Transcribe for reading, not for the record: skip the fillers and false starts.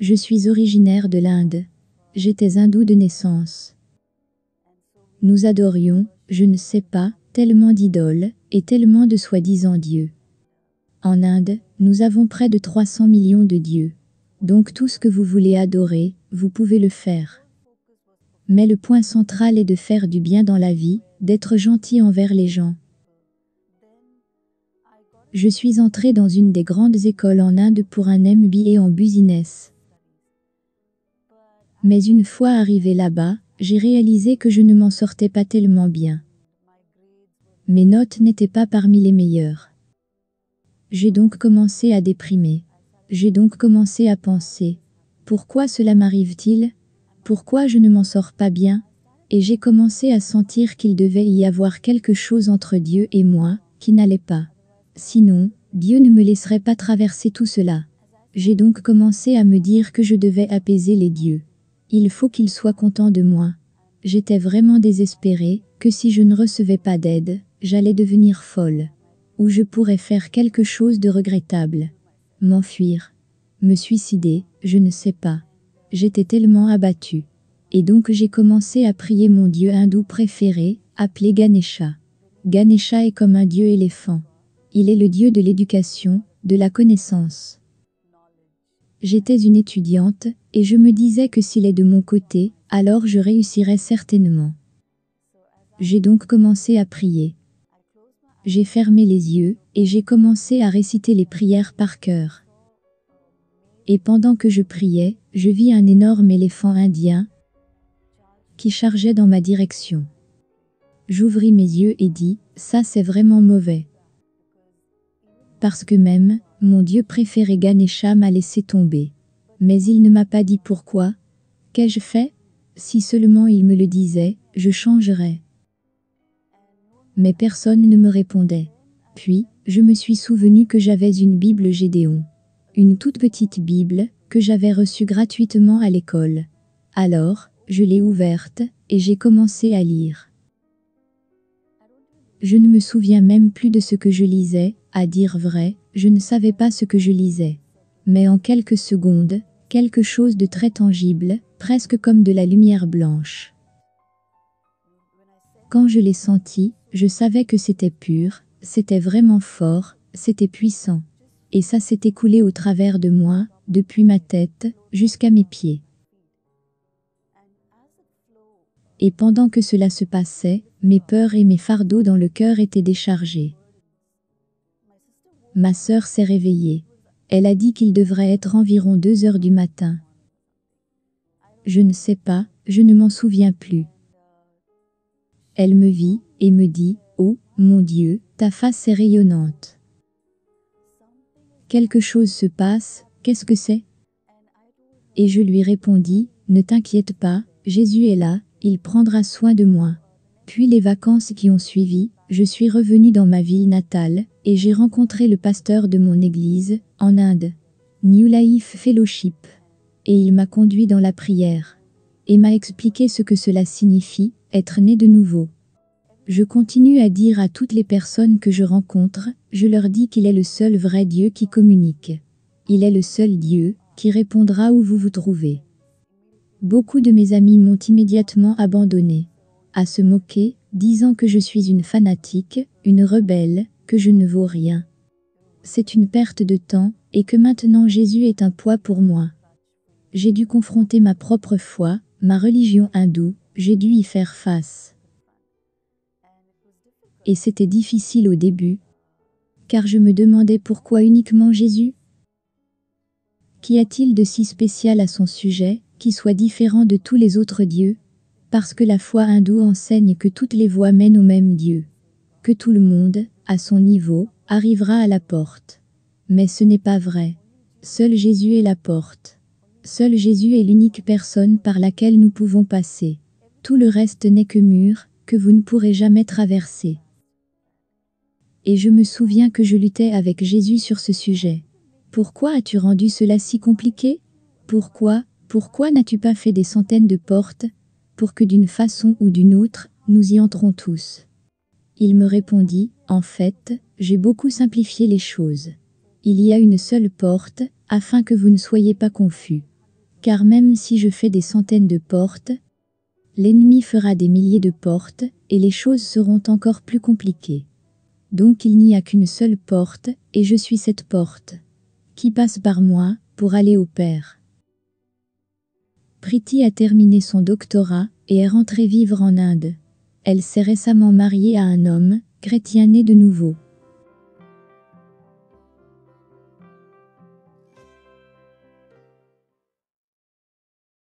Je suis originaire de l'Inde. J'étais hindou de naissance. Nous adorions, je ne sais pas, tellement d'idoles, et tellement de soi-disant dieux. En Inde, nous avons près de 300 millions de dieux. Donc tout ce que vous voulez adorer, vous pouvez le faire. Mais le point central est de faire du bien dans la vie, d'être gentil envers les gens. Je suis entré dans une des grandes écoles en Inde pour un MBA en business. Mais une fois arrivé là-bas, j'ai réalisé que je ne m'en sortais pas tellement bien. Mes notes n'étaient pas parmi les meilleures. J'ai donc commencé à déprimer. J'ai donc commencé à penser, pourquoi cela m'arrive-t-il? Pourquoi je ne m'en sors pas bien? Et j'ai commencé à sentir qu'il devait y avoir quelque chose entre Dieu et moi, qui n'allait pas. Sinon, Dieu ne me laisserait pas traverser tout cela. J'ai donc commencé à me dire que je devais apaiser les dieux. Il faut qu'ils soient contents de moi. J'étais vraiment désespérée, que si je ne recevais pas d'aide, j'allais devenir folle. Ou je pourrais faire quelque chose de regrettable. M'enfuir. Me suicider, je ne sais pas. J'étais tellement abattue. Et donc j'ai commencé à prier mon dieu hindou préféré, appelé Ganesha. Ganesha est comme un dieu éléphant. Il est le dieu de l'éducation, de la connaissance. J'étais une étudiante, et je me disais que s'il est de mon côté, alors je réussirais certainement. J'ai donc commencé à prier. J'ai fermé les yeux, et j'ai commencé à réciter les prières par cœur. Et pendant que je priais, je vis un énorme éléphant indien qui chargeait dans ma direction. J'ouvris mes yeux et dis, ça c'est vraiment mauvais. Parce que même, mon dieu préféré Ganesha m'a laissé tomber. Mais il ne m'a pas dit pourquoi. Qu'ai-je fait? Si seulement il me le disait, je changerais. Mais personne ne me répondait. Puis, je me suis souvenu que j'avais une Bible Gédéon. Une toute petite Bible, que j'avais reçue gratuitement à l'école. Alors, je l'ai ouverte, et j'ai commencé à lire. Je ne me souviens même plus de ce que je lisais, à dire vrai, je ne savais pas ce que je lisais. Mais en quelques secondes, quelque chose de très tangible, presque comme de la lumière blanche. Quand je l'ai senti, je savais que c'était pur, c'était vraiment fort, c'était puissant. Et ça s'est écoulé au travers de moi, depuis ma tête, jusqu'à mes pieds. Et pendant que cela se passait, mes peurs et mes fardeaux dans le cœur étaient déchargés. Ma sœur s'est réveillée. Elle a dit qu'il devrait être environ 2 heures du matin. Je ne sais pas, je ne m'en souviens plus. Elle me vit, et me dit, « Oh, mon Dieu, ta face est rayonnante. Quelque chose se passe, qu'est-ce que c'est? » Et je lui répondis, « Ne t'inquiète pas, Jésus est là, il prendra soin de moi. » Puis les vacances qui ont suivi, je suis revenue dans ma ville natale, et j'ai rencontré le pasteur de mon église, en Inde, New Life Fellowship. Et il m'a conduit dans la prière. Et m'a expliqué ce que cela signifie, être né de nouveau. Je continue à dire à toutes les personnes que je rencontre, je leur dis qu'il est le seul vrai Dieu qui communique. Il est le seul Dieu, qui répondra où vous vous trouvez. Beaucoup de mes amis m'ont immédiatement abandonné. À se moquer, disant que je suis une fanatique, une rebelle, que je ne vaux rien. C'est une perte de temps, et que maintenant Jésus est un poids pour moi. J'ai dû confronter ma propre foi, ma religion hindoue, j'ai dû y faire face. Et c'était difficile au début, car je me demandais pourquoi uniquement Jésus? Qu'y a-t-il de si spécial à son sujet, qui soit différent de tous les autres dieux? Parce que la foi hindoue enseigne que toutes les voies mènent au même Dieu. Que tout le monde, à son niveau, arrivera à la porte. Mais ce n'est pas vrai. Seul Jésus est la porte. Seul Jésus est l'unique personne par laquelle nous pouvons passer. Tout le reste n'est que mur, que vous ne pourrez jamais traverser. Et je me souviens que je luttais avec Jésus sur ce sujet. Pourquoi as-tu rendu cela si compliqué? Pourquoi n'as-tu pas fait des centaines de portes, pour que d'une façon ou d'une autre, nous y entrons tous? Il me répondit, en fait, j'ai beaucoup simplifié les choses. Il y a une seule porte, afin que vous ne soyez pas confus. Car même si je fais des centaines de portes, l'ennemi fera des milliers de portes, et les choses seront encore plus compliquées. Donc il n'y a qu'une seule porte, et je suis cette porte, qui passe par moi, pour aller au Père. Priti a terminé son doctorat, et est rentrée vivre en Inde. Elle s'est récemment mariée à un homme, chrétien né de nouveau.